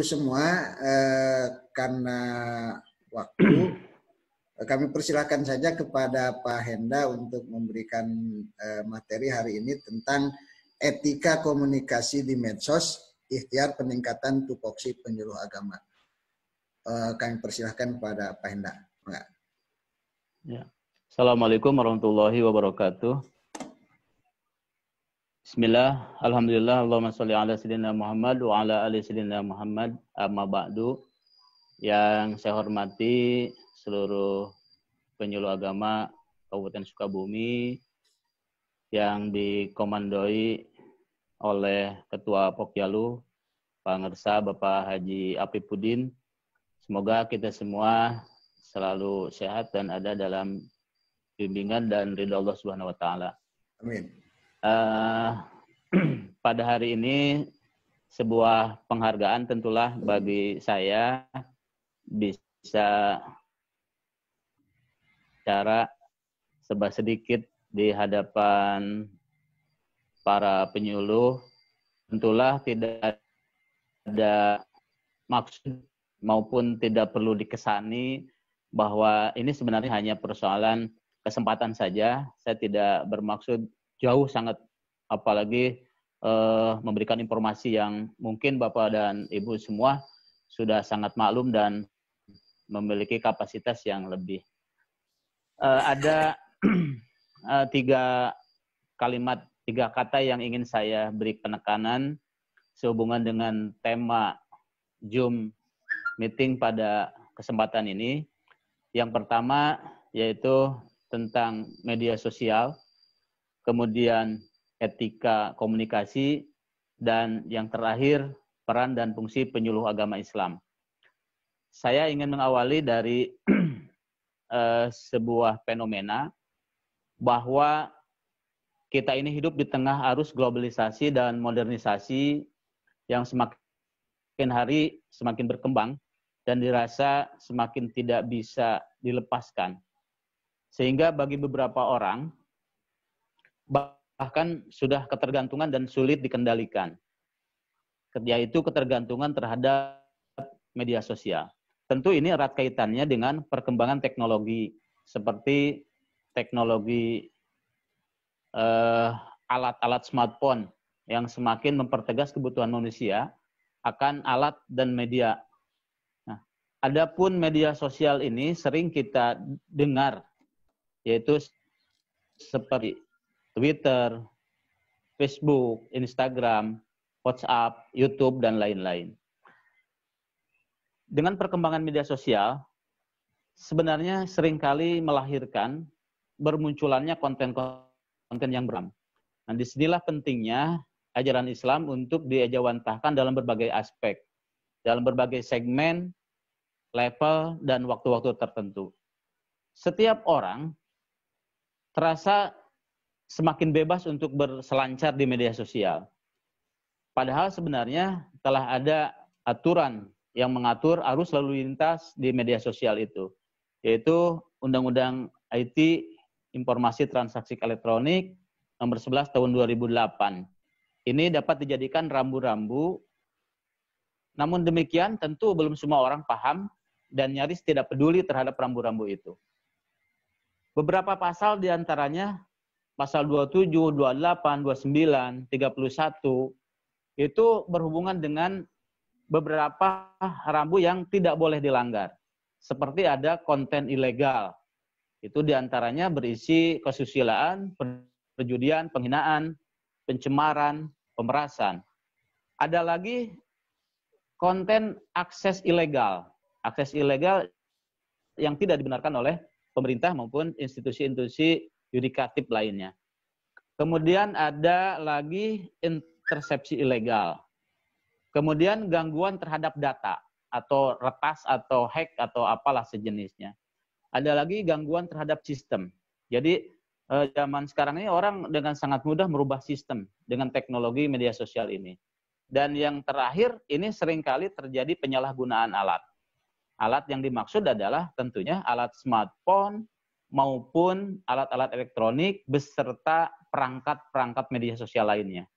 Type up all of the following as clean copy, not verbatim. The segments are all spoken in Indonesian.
semua, karena waktu, kami persilahkan saja kepada Pak Henda untuk memberikan materi hari ini tentang etika komunikasi di medsos, ikhtiar peningkatan tupoksi penyuluh agama. Kami persilahkan kepada Pak Henda. Ya. Assalamualaikum warahmatullahi wabarakatuh. Bismillah, alhamdulillah, Allahumma sholli ala sayyidina Muhammad wa ala ali sayyidina Muhammad, amma ba'du. Yang saya hormati seluruh penyuluh agama Kabupaten Sukabumi yang dikomandoi oleh Ketua Pokjalu, Pak Ngersa, Bapak Haji Apipudin. Semoga kita semua selalu sehat dan ada dalam bimbingan dan ridha Allah Subhanahu wa taala. Amin. Pada hari ini sebuah penghargaan tentulah bagi saya bisa cara serba sedikit di hadapan para penyuluh. Tentulah tidak ada maksud maupun tidak perlu dikesani bahwa ini sebenarnya hanya persoalan kesempatan saja. Saya tidak bermaksud jauh sangat, apalagi memberikan informasi yang mungkin Bapak dan Ibu semua sudah sangat maklum dan memiliki kapasitas yang lebih. Ada tiga kata yang ingin saya beri penekanan sehubungan dengan tema Zoom meeting pada kesempatan ini. Yang pertama yaitu tentang media sosial, kemudian etika komunikasi, dan yang terakhir peran dan fungsi penyuluh agama Islam. Saya ingin mengawali dari sebuah fenomena bahwa kita ini hidup di tengah arus globalisasi dan modernisasi yang semakin hari semakin berkembang dan dirasa semakin tidak bisa dilepaskan. Sehingga bagi beberapa orang bahkan sudah ketergantungan dan sulit dikendalikan, yaitu ketergantungan terhadap media sosial. Tentu ini erat kaitannya dengan perkembangan teknologi seperti teknologi alat-alat smartphone yang semakin mempertegas kebutuhan manusia akan alat dan media. Nah, adapun media sosial ini sering kita dengar, yaitu seperti Twitter, Facebook, Instagram, WhatsApp, YouTube, dan lain-lain. Dengan perkembangan media sosial, sebenarnya seringkali melahirkan bermunculannya konten-konten yang beram. Nah, disinilah pentingnya ajaran Islam untuk diejawantahkan dalam berbagai aspek, dalam berbagai segmen, level, dan waktu-waktu tertentu. Setiap orang terasa semakin bebas untuk berselancar di media sosial. Padahal sebenarnya telah ada aturan yang mengatur arus lalu lintas di media sosial itu, yaitu Undang-Undang IT Informasi Transaksi Elektronik nomor 11 tahun 2008. Ini dapat dijadikan rambu-rambu, namun demikian tentu belum semua orang paham dan nyaris tidak peduli terhadap rambu-rambu itu. Beberapa pasal diantaranya pasal 27, 28, 29, 31 itu berhubungan dengan beberapa rambu yang tidak boleh dilanggar. Seperti ada konten ilegal. Itu diantaranya berisi kesusilaan, perjudian, penghinaan, pencemaran, pemerasan. Ada lagi konten akses ilegal. Akses ilegal yang tidak dibenarkan oleh pemerintah maupun institusi-institusi yudikatif lainnya. Kemudian ada lagi intersepsi ilegal. Kemudian gangguan terhadap data atau retas atau hack atau apalah sejenisnya. Ada lagi gangguan terhadap sistem. Jadi zaman sekarang ini orang dengan sangat mudah merubah sistem dengan teknologi media sosial ini. Dan yang terakhir ini seringkali terjadi penyalahgunaan alat. Alat yang dimaksud adalah tentunya alat smartphone maupun alat-alat elektronik beserta perangkat-perangkat media sosial lainnya.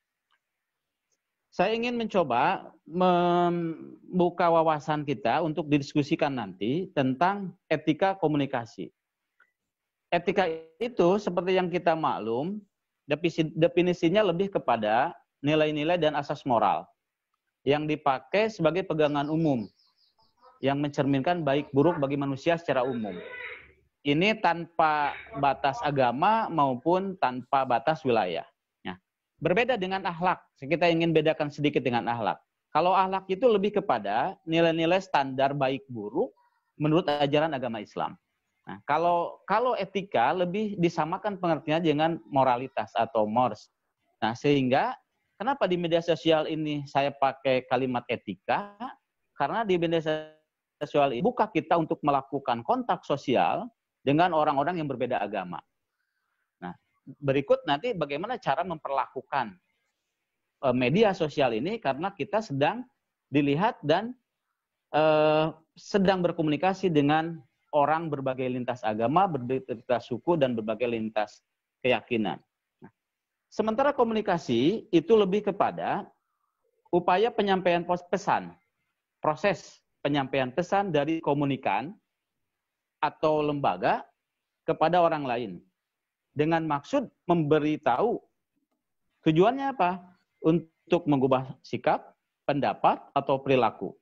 Saya ingin mencoba membuka wawasan kita untuk didiskusikan nanti tentang etika komunikasi. Etika itu seperti yang kita maklum, definisinya lebih kepada nilai-nilai dan asas moral yang dipakai sebagai pegangan umum yang mencerminkan baik buruk bagi manusia secara umum. Ini tanpa batas agama maupun tanpa batas wilayah. Berbeda dengan akhlak. Kita ingin bedakan sedikit dengan akhlak. Kalau akhlak itu lebih kepada nilai-nilai standar baik buruk menurut ajaran agama Islam. Nah, kalau etika lebih disamakan pengertiannya dengan moralitas atau mores. Nah, sehingga kenapa di media sosial ini saya pakai kalimat etika? Karena di media sosial ini buka kita untuk melakukan kontak sosial dengan orang-orang yang berbeda agama. Berikut nanti bagaimana cara memperlakukan media sosial ini karena kita sedang dilihat dan sedang berkomunikasi dengan orang berbagai lintas agama, berbagai lintas suku, dan berbagai lintas keyakinan. Sementara komunikasi itu lebih kepada upaya penyampaian pesan, proses penyampaian pesan dari komunikan atau lembaga kepada orang lain. Dengan maksud memberitahu tujuannya apa? Untuk mengubah sikap, pendapat, atau perilaku.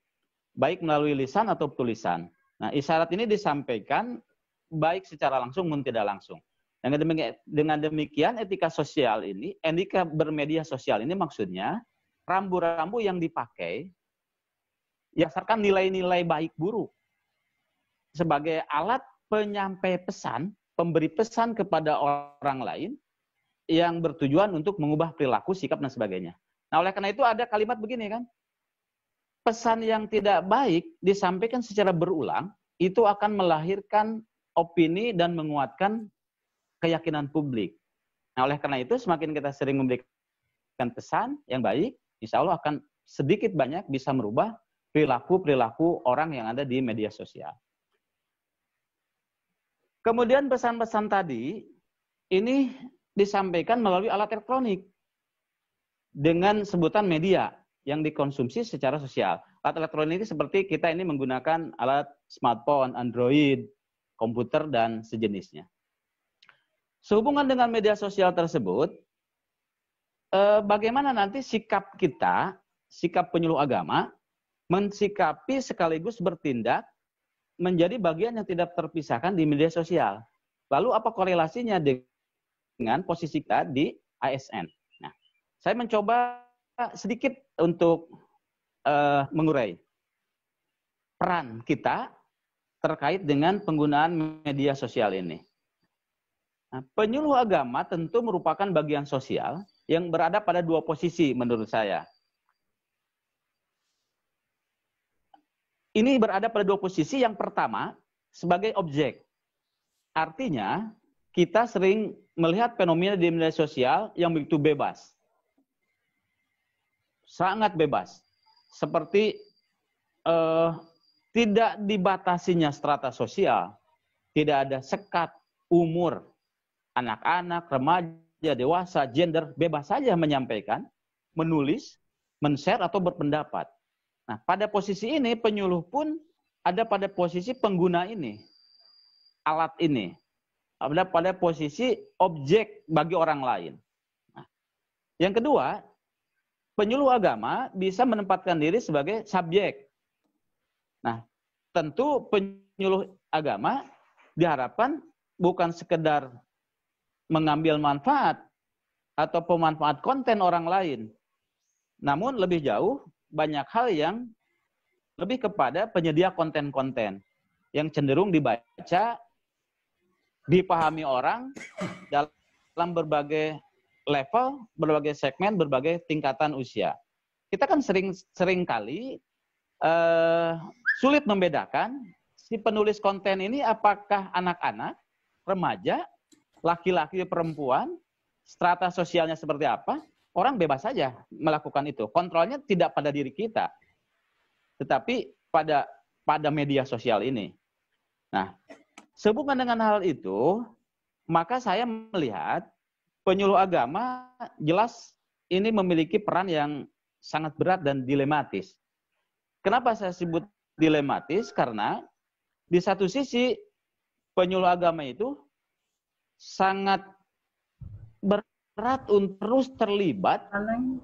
Baik melalui lisan atau tulisan. Nah, isyarat ini disampaikan baik secara langsung maupun tidak langsung. Dengan demikian etika sosial ini, etika bermedia sosial ini maksudnya rambu-rambu yang dipakai berdasarkan nilai-nilai baik buruk sebagai alat penyampai pesan, pemberi pesan kepada orang lain yang bertujuan untuk mengubah perilaku, sikap, dan sebagainya. Nah, oleh karena itu ada kalimat begini kan, pesan yang tidak baik disampaikan secara berulang, itu akan melahirkan opini dan menguatkan keyakinan publik. Nah, oleh karena itu semakin kita sering memberikan pesan yang baik, insya Allah akan sedikit banyak bisa merubah perilaku-perilaku orang yang ada di media sosial. Kemudian pesan-pesan tadi ini disampaikan melalui alat elektronik dengan sebutan media yang dikonsumsi secara sosial. Alat elektronik ini seperti kita ini menggunakan alat smartphone, Android, komputer, dan sejenisnya. Sehubungan dengan media sosial tersebut, bagaimana nanti sikap kita, sikap penyuluh agama, mensikapi sekaligus bertindak menjadi bagian yang tidak terpisahkan di media sosial. Lalu apa korelasinya dengan posisi kita di ASN? Nah, saya mencoba sedikit untuk mengurai peran kita terkait dengan penggunaan media sosial ini. Nah, penyuluh agama tentu merupakan bagian sosial yang berada pada dua posisi menurut saya. Ini berada pada dua posisi. Yang pertama, sebagai objek. Artinya, kita sering melihat fenomena di media sosial yang begitu bebas. Sangat bebas. Seperti tidak dibatasinya strata sosial. Tidak ada sekat umur. Anak-anak, remaja, dewasa, gender, bebas saja menyampaikan, menulis, men-share, atau berpendapat. Nah, pada posisi ini penyuluh pun ada pada posisi pengguna ini, alat ini, ada pada posisi objek bagi orang lain. Nah, yang kedua, penyuluh agama bisa menempatkan diri sebagai subjek. Nah, tentu penyuluh agama diharapkan bukan sekedar mengambil manfaat atau pemanfaat konten orang lain, namun lebih jauh banyak hal yang lebih kepada penyedia konten-konten yang cenderung dibaca, dipahami orang dalam berbagai level, berbagai segmen, berbagai tingkatan usia. Kita kan sering kali sulit membedakan si penulis konten ini apakah anak-anak, remaja, laki-laki, perempuan, strata sosialnya seperti apa. Orang bebas saja melakukan itu. Kontrolnya tidak pada diri kita, tetapi pada media sosial ini. Nah, sehubungan dengan hal itu, maka saya melihat penyuluh agama jelas ini memiliki peran yang sangat berat dan dilematis. Kenapa saya sebut dilematis? Karena di satu sisi penyuluh agama itu sangat berat untuk terus terlibat,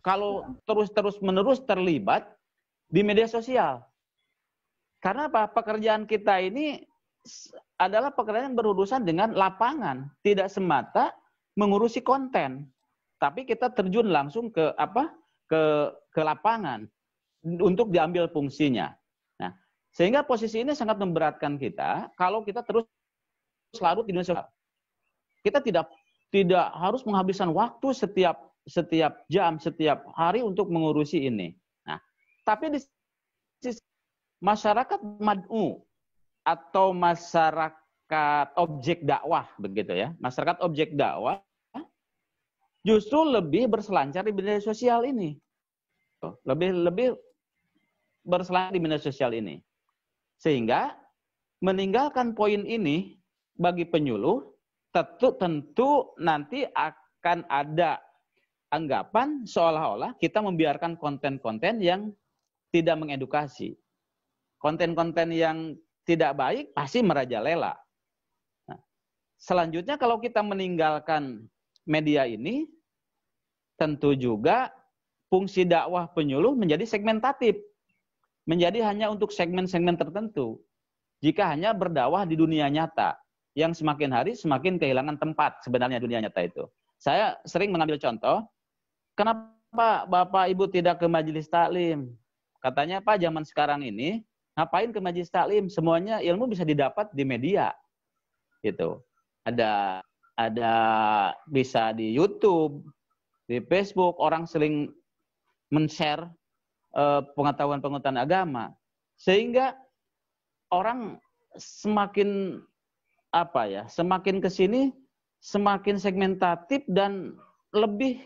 kalau terus-menerus terlibat di media sosial. Karena apa? Pekerjaan kita ini adalah pekerjaan yang berurusan dengan lapangan, tidak semata mengurusi konten, tapi kita terjun langsung ke ke lapangan untuk diambil fungsinya. Nah, sehingga posisi ini sangat memberatkan kita kalau kita terus larut di dunia sosial. Kita tidak harus menghabiskan waktu setiap jam, setiap hari untuk mengurusi ini. Nah, tapi di sisi masyarakat mad'u atau masyarakat objek dakwah begitu ya. Masyarakat objek dakwah justru lebih berselancar di media sosial ini. Lebih berselancar di media sosial ini. Sehingga meninggalkan poin ini bagi penyuluh tentu nanti akan ada anggapan seolah-olah kita membiarkan konten-konten yang tidak mengedukasi. Konten-konten yang tidak baik pasti merajalela. Nah, selanjutnya kalau kita meninggalkan media ini, tentu juga fungsi dakwah penyuluh menjadi segmentatif. Menjadi hanya untuk segmen-segmen tertentu. Jika hanya berdakwah di dunia nyata, yang semakin hari semakin kehilangan tempat sebenarnya dunia nyata itu. Saya sering mengambil contoh, kenapa Bapak Ibu tidak ke majelis taklim? Katanya Pak, zaman sekarang ini ngapain ke majelis taklim? Semuanya ilmu bisa didapat di media. Gitu. Ada bisa di YouTube, di Facebook, orang sering men-share pengetahuan-pengetahuan agama. Sehingga orang semakin semakin ke sini semakin segmentatif dan lebih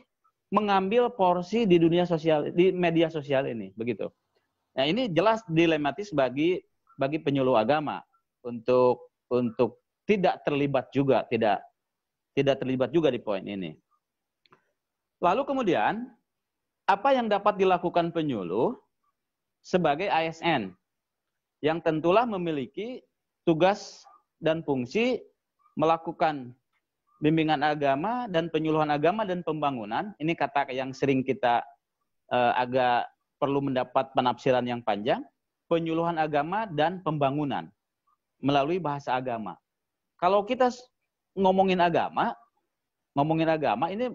mengambil porsi di dunia sosial, di media sosial ini, begitu. Nah, ini jelas dilematis bagi penyuluh agama untuk tidak terlibat juga, tidak terlibat juga di poin ini. Lalu kemudian apa yang dapat dilakukan penyuluh sebagai ASN yang tentulah memiliki tugas dan fungsi melakukan bimbingan agama dan penyuluhan agama dan pembangunan. Ini kata yang sering kita agak perlu mendapat penafsiran yang panjang, penyuluhan agama dan pembangunan melalui bahasa agama. Kalau kita ngomongin agama ini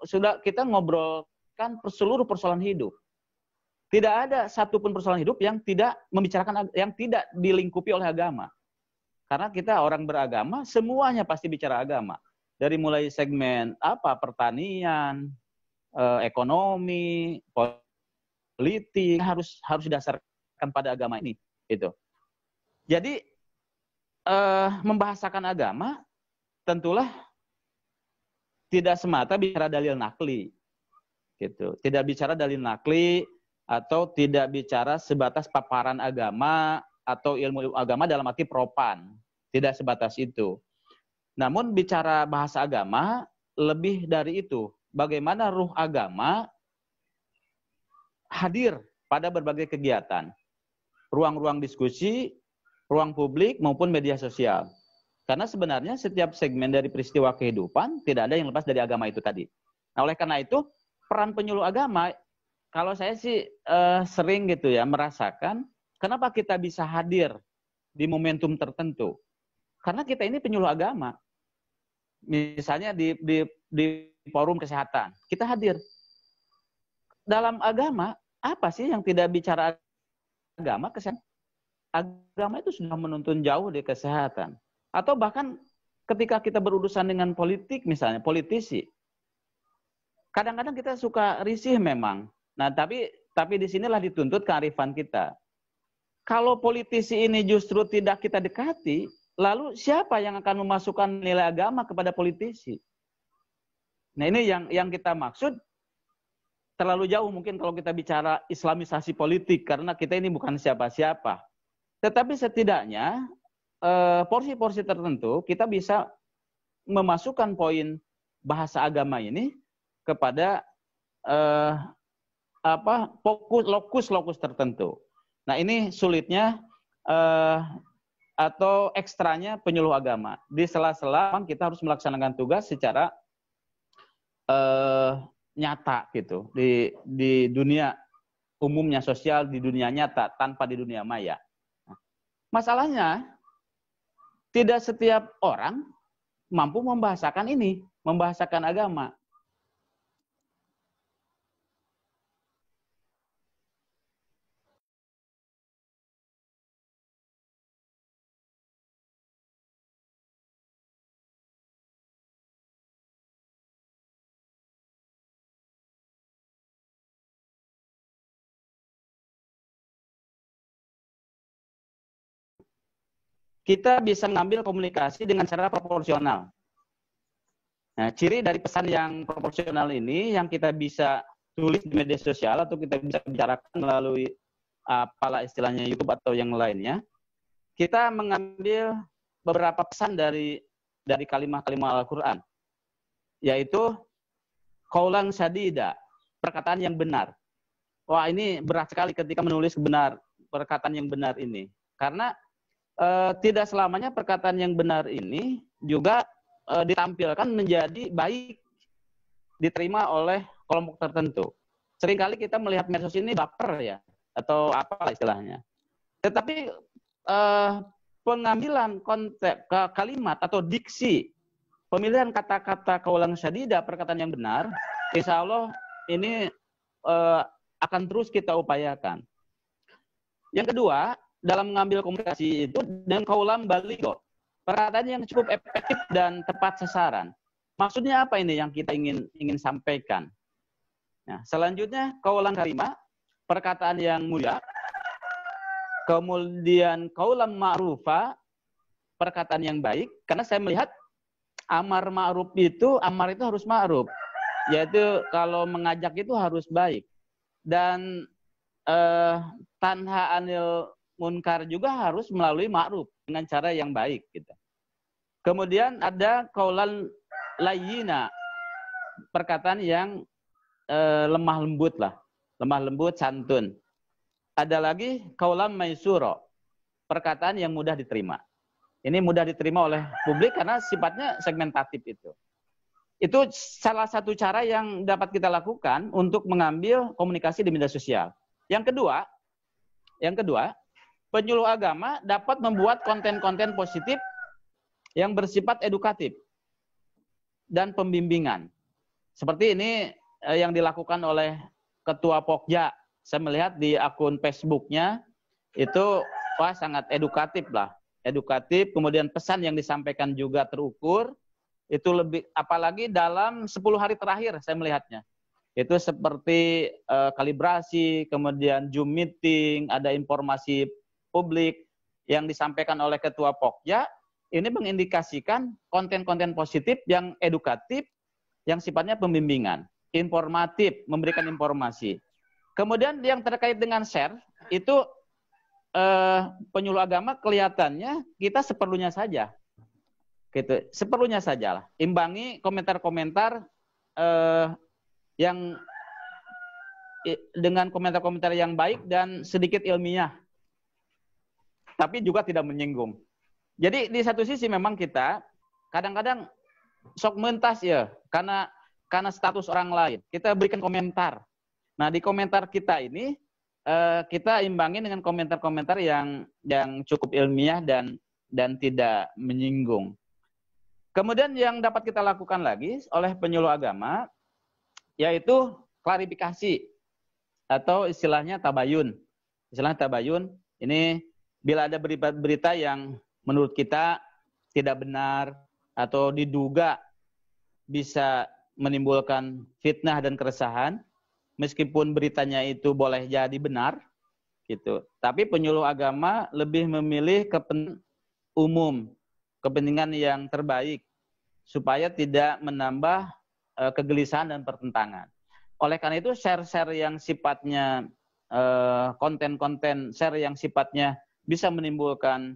sudah kita ngobrolkan seluruh persoalan hidup. Tidak ada satupun persoalan hidup yang tidak membicarakan, yang tidak dilingkupi oleh agama. Karena kita orang beragama, semuanya pasti bicara agama. Dari mulai segmen pertanian, ekonomi, politik harus didasarkan pada agama ini, gitu. Jadi membahasakan agama tentulah tidak semata bicara dalil nakli, gitu. Tidak bicara dalil nakli atau tidak bicara sebatas paparan agama atau ilmu agama dalam arti propan, tidak sebatas itu. Namun bicara bahasa agama lebih dari itu. Bagaimana ruh agama hadir pada berbagai kegiatan, ruang-ruang diskusi, ruang publik maupun media sosial. Karena sebenarnya setiap segmen dari peristiwa kehidupan tidak ada yang lepas dari agama itu tadi. Nah, oleh karena itu peran penyuluh agama, kalau saya sih sering gitu ya merasakan kenapa kita bisa hadir di momentum tertentu. Karena kita ini penyuluh agama. Misalnya di forum kesehatan, kita hadir. Dalam agama, apa sih yang tidak bicara agama? Kesehatan. Agama itu sudah menuntun jauh di kesehatan. Atau bahkan ketika kita berurusan dengan politik, misalnya politisi, kadang-kadang kita suka risih memang. Nah, tapi disinilah dituntut kearifan kita. Kalau politisi ini justru tidak kita dekati, lalu siapa yang akan memasukkan nilai agama kepada politisi? Nah, ini yang kita maksud terlalu jauh mungkin kalau kita bicara islamisasi politik, karena kita ini bukan siapa-siapa. Tetapi setidaknya porsi-porsi tertentu kita bisa memasukkan poin bahasa agama ini kepada lokus tertentu. Nah, ini sulitnya atau ekstranya penyuluh agama. Di sela-sela kita harus melaksanakan tugas secara nyata gitu di dunia umumnya, sosial, di dunia nyata tanpa di dunia maya. Masalahnya tidak setiap orang mampu membahasakan ini, membahasakan agama. Kita bisa mengambil komunikasi dengan cara proporsional. Nah, ciri dari pesan yang proporsional ini yang kita bisa tulis di media sosial atau kita bisa bicarakan melalui apalah istilahnya YouTube atau yang lainnya. Kita mengambil beberapa pesan dari kalimat-kalimat Al-Qur'an, yaitu qaulan sadida, perkataan yang benar. Wah, ini berat sekali ketika menulis perkataan yang benar ini. Karena tidak selamanya perkataan yang benar ini juga ditampilkan menjadi baik diterima oleh kelompok tertentu. Seringkali kita melihat medsos ini baper ya, atau apa istilahnya. Tetapi pengambilan konteks kalimat atau diksi, pemilihan kata-kata qaulan sadida, perkataan yang benar, insya Allah ini akan terus kita upayakan. Yang kedua, dalam mengambil komunikasi itu dengan qaulan baligho, perkataan yang cukup efektif dan tepat sasaran. Maksudnya apa ini yang kita ingin sampaikan? Nah, selanjutnya qaulan karimah, perkataan yang mulia. Kemudian qaulan ma'rufa, perkataan yang baik. Karena saya melihat amar itu harus ma'ruf, yaitu kalau mengajak itu harus baik. Dan tanha anil munkar juga harus melalui ma'ruf dengan cara yang baik gitu. Kemudian ada qaulan layyina, perkataan yang lemah lembut, santun. Ada lagi qaulan maisuro, perkataan yang mudah diterima. Ini mudah diterima oleh publik karena sifatnya segmentatif itu. Itu salah satu cara yang dapat kita lakukan untuk mengambil komunikasi di media sosial. Yang kedua, penyuluh agama dapat membuat konten-konten positif yang bersifat edukatif dan pembimbingan. Seperti ini yang dilakukan oleh Ketua Pokja. Saya melihat di akun Facebook-nya itu sangat edukatif lah. Edukatif, kemudian pesan yang disampaikan juga terukur. Itu lebih, apalagi dalam 10 hari terakhir saya melihatnya. Itu seperti kalibrasi, kemudian Zoom meeting, ada informasi publik yang disampaikan oleh Ketua Pokja, ini mengindikasikan konten-konten positif yang edukatif, yang sifatnya pembimbingan, informatif, memberikan informasi. Kemudian yang terkait dengan share, itu penyuluh agama kelihatannya kita seperlunya saja. Gitu, seperlunya saja lah. Imbangi komentar-komentar yang dengan komentar-komentar yang baik dan sedikit ilmiah, tapi juga tidak menyinggung. Jadi di satu sisi memang kita kadang-kadang sok mentas ya, karena status orang lain. Kita berikan komentar. Nah, di komentar kita ini kita imbangi dengan komentar-komentar yang cukup ilmiah dan tidak menyinggung. Kemudian yang dapat kita lakukan lagi oleh penyuluh agama yaitu klarifikasi atau istilahnya tabayun. Istilahnya tabayun ini bila ada berita-berita yang menurut kita tidak benar atau diduga bisa menimbulkan fitnah dan keresahan, meskipun beritanya itu boleh jadi benar, gitu. Tapi penyuluh agama lebih memilih kepentingan umum, kepentingan yang terbaik, supaya tidak menambah kegelisahan dan pertentangan. Oleh karena itu share-share yang sifatnya konten-konten share yang sifatnya bisa menimbulkan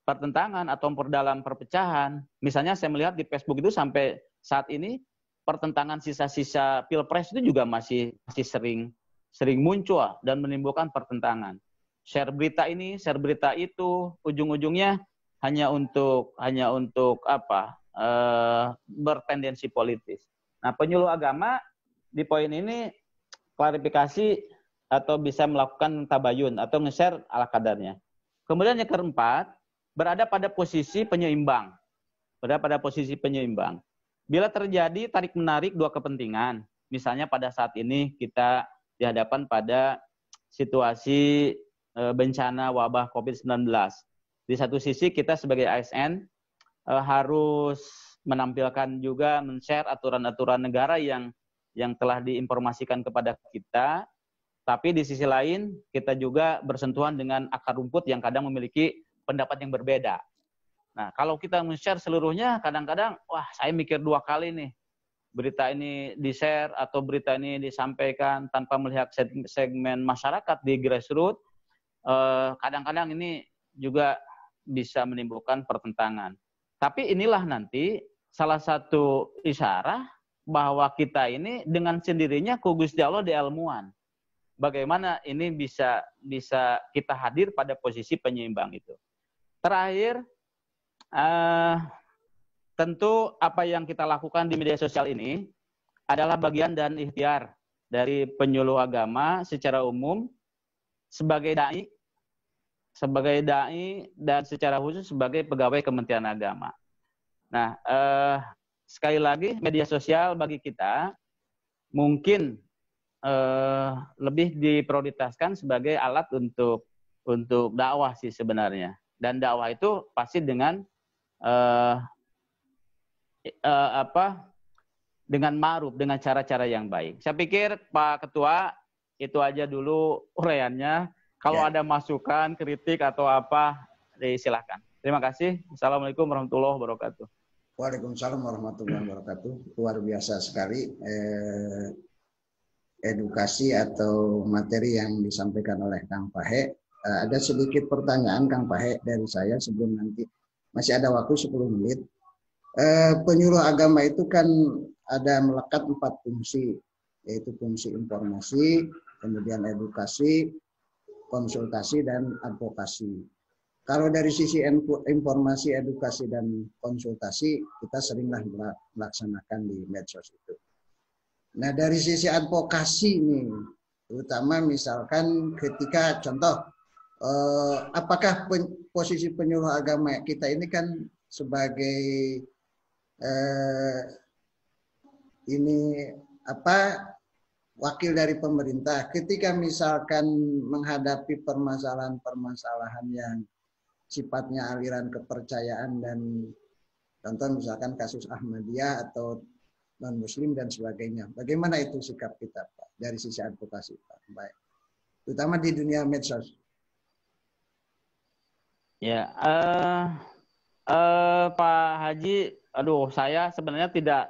pertentangan atau memperdalam perpecahan. Misalnya saya melihat di Facebook itu sampai saat ini pertentangan sisa-sisa pilpres itu juga masih sering sering muncul dan menimbulkan pertentangan. Share berita ini, share berita itu, ujung-ujungnya hanya untuk apa? Bertendensi politis. Nah, penyuluh agama di poin ini klarifikasi atau bisa melakukan tabayun atau nge-share ala kadarnya. Kemudian yang keempat, berada pada posisi penyeimbang. Berada pada posisi penyeimbang. Bila terjadi tarik-menarik dua kepentingan, misalnya pada saat ini kita dihadapkan pada situasi bencana wabah COVID-19. Di satu sisi kita sebagai ASN harus menampilkan juga men-share aturan-aturan negara yang telah diinformasikan kepada kita, tapi di sisi lain kita juga bersentuhan dengan akar rumput yang kadang memiliki pendapat yang berbeda. Nah, kalau kita men-share seluruhnya, kadang-kadang, wah saya mikir dua kali nih, berita ini di-share atau berita ini disampaikan tanpa melihat segmen masyarakat di grassroots, kadang-kadang ini juga bisa menimbulkan pertentangan. Tapi inilah nanti salah satu isyarat bahwa kita ini dengan sendirinya ku Gusti Allah diilmuan. Bagaimana ini bisa kita hadir pada posisi penyeimbang itu. Terakhir, tentu apa yang kita lakukan di media sosial ini adalah bagian dan ikhtiar dari penyuluh agama secara umum sebagai dai dan secara khusus sebagai pegawai Kementerian Agama. Nah, sekali lagi media sosial bagi kita mungkin lebih diprioritaskan sebagai alat untuk dakwah sih sebenarnya. Dan dakwah itu pasti dengan dengan ma'ruf, dengan cara-cara yang baik. Saya pikir Pak Ketua itu aja dulu uraiannya. Kalau ada masukan, kritik atau apa, silakan. Terima kasih. Assalamualaikum warahmatullahi wabarakatuh. Waalaikumsalam warahmatullahi wabarakatuh. Luar biasa sekali edukasi atau materi yang disampaikan oleh Kang Pahe. Ada sedikit pertanyaan Kang Pahe dari saya sebelum nanti. Masih ada waktu 10 menit. Penyuluh agama itu kan ada melekat 4 fungsi, yaitu fungsi informasi, kemudian edukasi, konsultasi, dan advokasi. Kalau dari sisi informasi, edukasi, dan konsultasi, kita seringlah melaksanakan di medsos itu. Nah, dari sisi advokasi nih, terutama misalkan ketika contoh, apakah posisi penyuluh agama kita ini kan sebagai wakil dari pemerintah, ketika misalkan menghadapi permasalahan-permasalahan yang sifatnya aliran kepercayaan dan contoh misalkan kasus Ahmadiyah atau non-muslim dan sebagainya. Bagaimana itu sikap kita, Pak, dari sisi advokasi, Pak? Baik. Terutama di dunia medsos. Ya, Pak Haji, saya sebenarnya tidak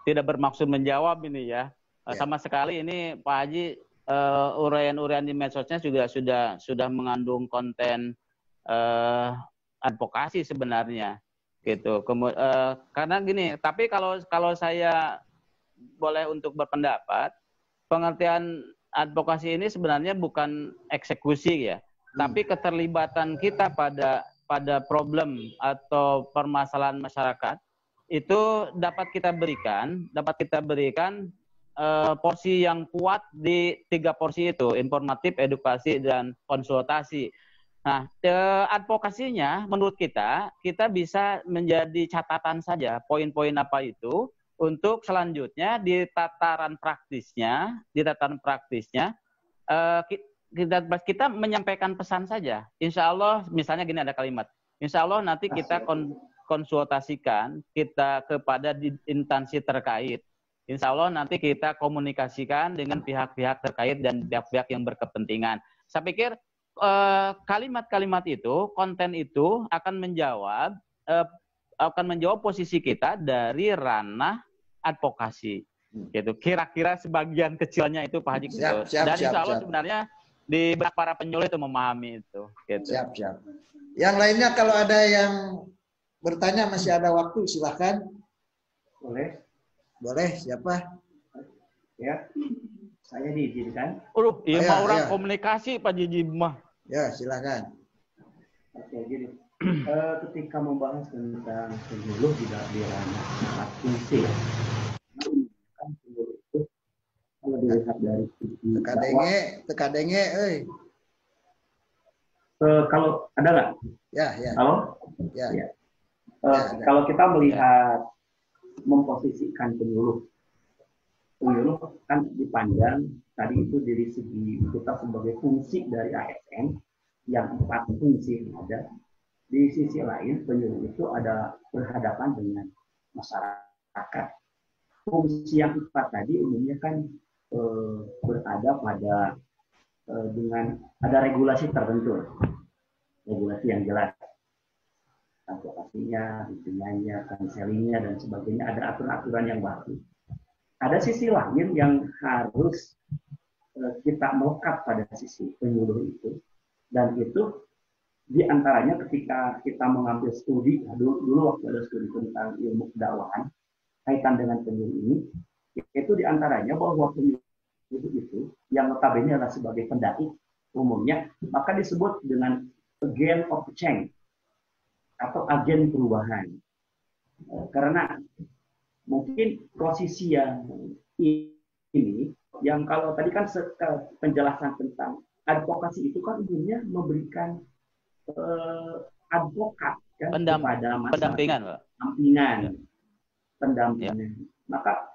bermaksud menjawab ini ya. Sama sekali ini Pak Haji uraian-uraian di medsosnya juga sudah mengandung konten advokasi sebenarnya gitu. Karena gini, tapi kalau saya boleh untuk berpendapat, pengertian advokasi ini sebenarnya bukan eksekusi ya, tapi keterlibatan kita pada problem atau permasalahan masyarakat itu dapat kita berikan porsi yang kuat di 3 porsi itu, informatif, edukasi, dan konsultasi. Nah, advokasinya menurut kita bisa menjadi catatan saja poin-poin apa itu untuk selanjutnya di tataran praktisnya kita menyampaikan pesan saja. Insya Allah, misalnya gini ada kalimat, insya Allah nanti kita konsultasikan kita kepada instansi terkait. Insya Allah nanti kita komunikasikan dengan pihak-pihak terkait dan pihak-pihak yang berkepentingan. Saya pikir kalimat-kalimat itu, konten itu akan menjawab posisi kita dari ranah advokasi. Gitu. Kira-kira sebagian kecilnya itu Pak Haji. Dan insya Allah sebenarnya di benak para penyuluh itu memahami itu. Gitu. Siap. Yang lainnya kalau ada yang bertanya masih ada waktu, silahkan. Boleh, siapa? Ya. Saya diizinkan. Iya mah orang komunikasi Pak Jijib mah. Ya, silakan. Oke, gini. Ketika membahas tentang penyuluh di ranah fungsi, kan penyuluh itu kalau dilihat dari sisi tekadenge, kalau ada nggak? Ya. Halo? Ya. Kalau kita melihat memposisikan penyuluh kan dipandang tadi itu dari segi kita sebagai fungsi dari ASN yang 4 fungsi yang ada. Di sisi lain penyuluh itu ada berhadapan dengan masyarakat. Fungsi yang 4 tadi umumnya kan berada pada dengan ada regulasi tertentu, regulasi yang jelas, advokasinya, bimbingannya, konselingnya dan sebagainya, ada aturan-aturan yang baru. Ada sisi lain yang harus kita melekat pada sisi penyuluh itu, dan itu diantaranya ketika kita mengambil studi, dulu waktu ada studi tentang ilmu kedakwahan kaitan dengan penyuluh ini, itu diantaranya bahwa penyuluh itu yang notabene adalah sebagai pendaki umumnya, maka disebut dengan agent of change atau agen perubahan. Karena mungkin posisi yang ini, yang kalau tadi kan penjelasan tentang advokasi itu kan umumnya memberikan advokat kan, kepada masyarakat, pendampingan. Ya. Maka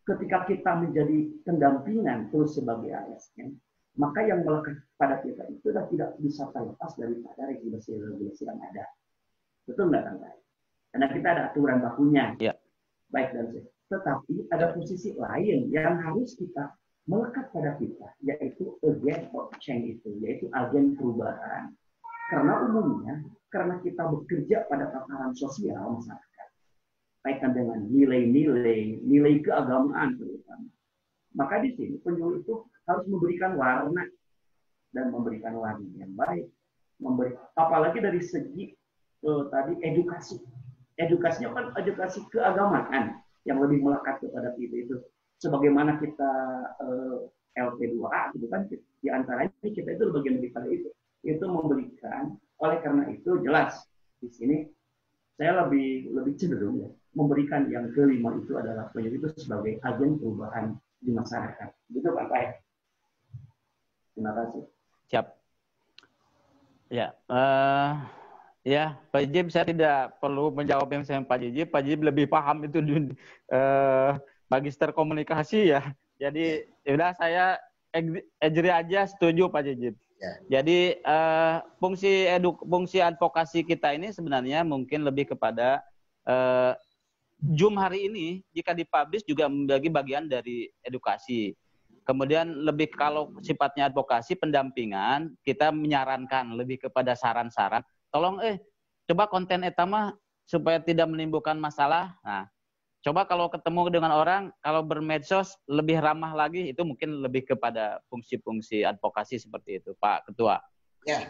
ketika kita menjadi pendampingan terus sebagai ASN, maka yang melekat pada kita itu sudah tidak bisa terlepas daripada regulasi-regulasi yang ada. Betul nggak, Kang? Karena kita ada aturan bakunya. Ya. Baik dan sehat. Tetapi ada posisi lain yang harus kita melekat pada kita, yaitu agent of change itu, yaitu agen perubahan. Karena umumnya, karena kita bekerja pada tataran sosial masyarakat, kaitan dengan nilai keagamaan terutama. Maka di sini penyuluh itu harus memberikan warna dan memberikan warna yang baik, apalagi dari segi tadi edukasi. Edukasinya kan edukasi keagamaan yang lebih melekat kepada kita itu. Sebagaimana kita LP2A itu kan di antaranya kita itu bagian daripada itu. Itu memberikan, oleh karena itu jelas di sini saya lebih cenderung ya, memberikan yang kelima itu adalah penyuluh itu sebagai agen perubahan di masyarakat. Gitu Pak Pak. Terima kasih. Siap. Ya, ya Pak Jijib saya tidak perlu menjawab yang saya Pak Jijib. Pak Jijib lebih paham itu magister komunikasi ya. Jadi yaudah saya agree aja, setuju Pak Jijib. Ya. Jadi fungsi advokasi kita ini sebenarnya mungkin lebih kepada Zoom hari ini jika dipublish juga membagi bagian dari edukasi. Kemudian lebih kalau sifatnya advokasi pendampingan, kita menyarankan lebih kepada saran-saran. Tolong coba konten etama supaya tidak menimbulkan masalah. Nah, coba kalau ketemu dengan orang, kalau bermedsos lebih ramah lagi, itu mungkin lebih kepada fungsi-fungsi advokasi seperti itu, Pak Ketua. Ya,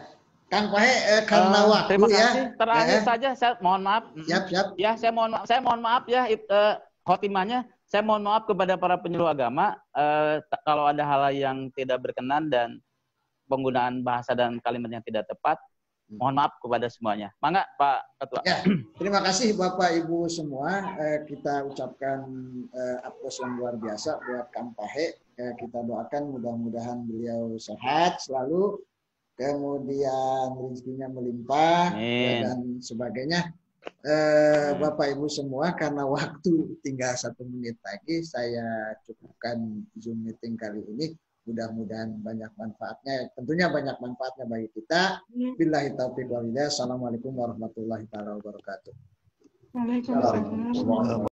Kang Pahe, karena waktu terima kasih. Ya. Terakhir saja, saya mohon maaf. Siap. Ya, saya mohon maaf ya, khotimahnya. Saya mohon maaf kepada para penyuluh agama kalau ada hal yang tidak berkenan dan penggunaan bahasa dan kalimat yang tidak tepat. Mohon maaf kepada semuanya. Mangga Pak Ketua. Ya, terima kasih Bapak Ibu semua. Kita ucapkan aplaus yang luar biasa buat Kang Pahe. Kita doakan mudah-mudahan beliau sehat selalu, kemudian rezekinya melimpah dan sebagainya. Bapak Ibu semua, karena waktu tinggal 1 menit lagi, saya cukupkan Zoom meeting kali ini. Mudah-mudahan banyak manfaatnya, tentunya banyak manfaatnya bagi kita. Billahi taufiq wal hidayah. Assalamualaikum warahmatullahi wabarakatuh. Waalaikumsalam.